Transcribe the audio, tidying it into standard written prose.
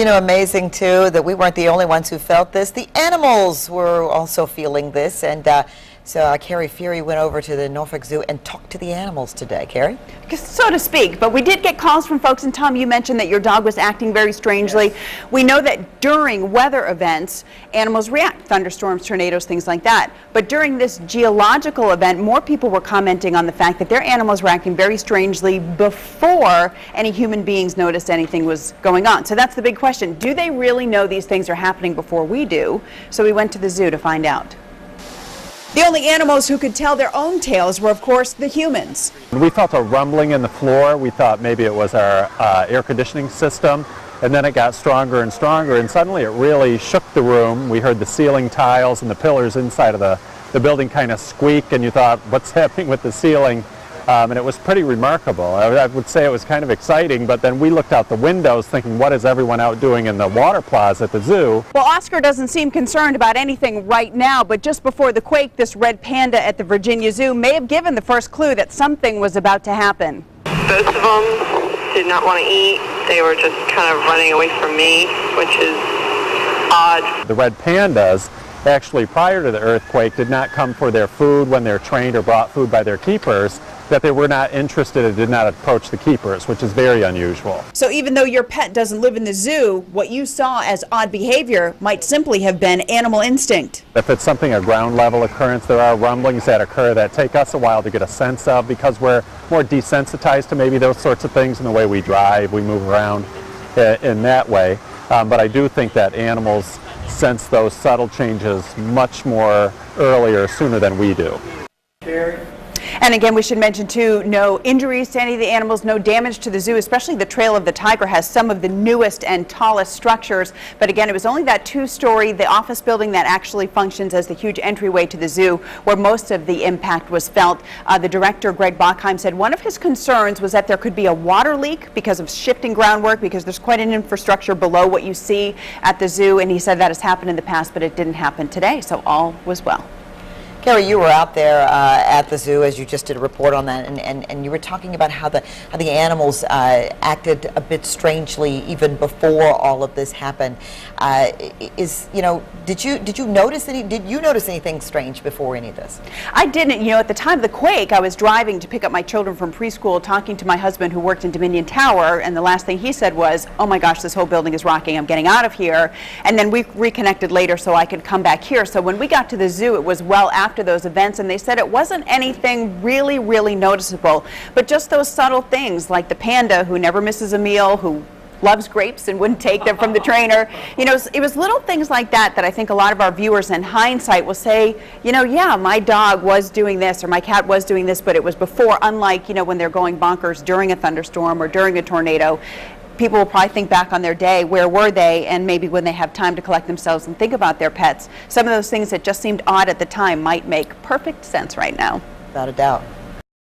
You know, amazing too that we weren't the only ones who felt this. The animals were also feeling this, and so Carrie Fury went over to the Norfolk Zoo and talked to the animals today. Carrie? So to speak, but we did get calls from folks, and Tom, you mentioned that your dog was acting very strangely. Yes. We know that during weather events, animals react, thunderstorms, tornadoes, things like that. But during this geological event, more people were commenting on the fact that their animals were acting very strangely before any human beings noticed anything was going on. So that's the big question. Do they really know these things are happening before we do? So we went to the zoo to find out. The only animals who could tell their own tales were, of course, the humans. We felt a rumbling in the floor. We thought maybe it was our air conditioning system, and then it got stronger and stronger, and suddenly it really shook the room. We heard the ceiling tiles and the pillars inside of the building kind of squeak, and you thought, what's happening with the ceiling? And it was pretty remarkable. I would say it was kind of exciting, but then we looked out the windows thinking, what is everyone out doing in the water plaza at the zoo? Well, Oscar doesn't seem concerned about anything right now, but just before the quake, this red panda at the Virginia Zoo may have given the first clue that something was about to happen. Both of them did not want to eat. They were just kind of running away from me, which is odd. The red pandas, actually prior to the earthquake, did not come for their food when they're trained or brought food by their keepers, that they were not interested and did not approach the keepers, which is very unusual. So even though your pet doesn't live in the zoo, what you saw as odd behavior might simply have been animal instinct. If it's something, a ground level occurrence, there are rumblings that occur that take us a while to get a sense of because we're more desensitized to maybe those sorts of things in the way we drive, we move around in that way. But I do think that animals sense those subtle changes much more earlier, sooner than we do. And again, we should mention too, no injuries to any of the animals, no damage to the zoo, especially the Trail of the Tiger has some of the newest and tallest structures. But again, it was only that two-story, the office building that actually functions as the huge entryway to the zoo, where most of the impact was felt. The director, Greg Bachheim, said one of his concerns was that there could be a water leak because of shifting groundwork, because there's quite an infrastructure below what you see at the zoo. And he said that has happened in the past, but it didn't happen today, so all was well. Carrie, you were out there at the zoo, as you just did a report on that, and you were talking about how the animals acted a bit strangely even before all of this happened. Did you notice anything strange before any of this? I didn't. You know, at the time of the quake, I was driving to pick up my children from preschool, talking to my husband who worked in Dominion Tower, and the last thing he said was, "Oh my gosh, this whole building is rocking. I'm getting out of here." And then we reconnected later so I could come back here. So when we got to the zoo, it was well after those events, and they said it wasn't anything really noticeable, but just those subtle things like the panda who never misses a meal, who loves grapes and wouldn't take them from the trainer. You know, it was little things like that that I think a lot of our viewers in hindsight will say, you know, yeah, my dog was doing this or my cat was doing this, but it was before, unlike, you know, when they're going bonkers during a thunderstorm or during a tornado. People will probably think back on their day, where were they, and maybe when they have time to collect themselves and think about their pets, some of those things that just seemed odd at the time might make perfect sense right now. Without a doubt.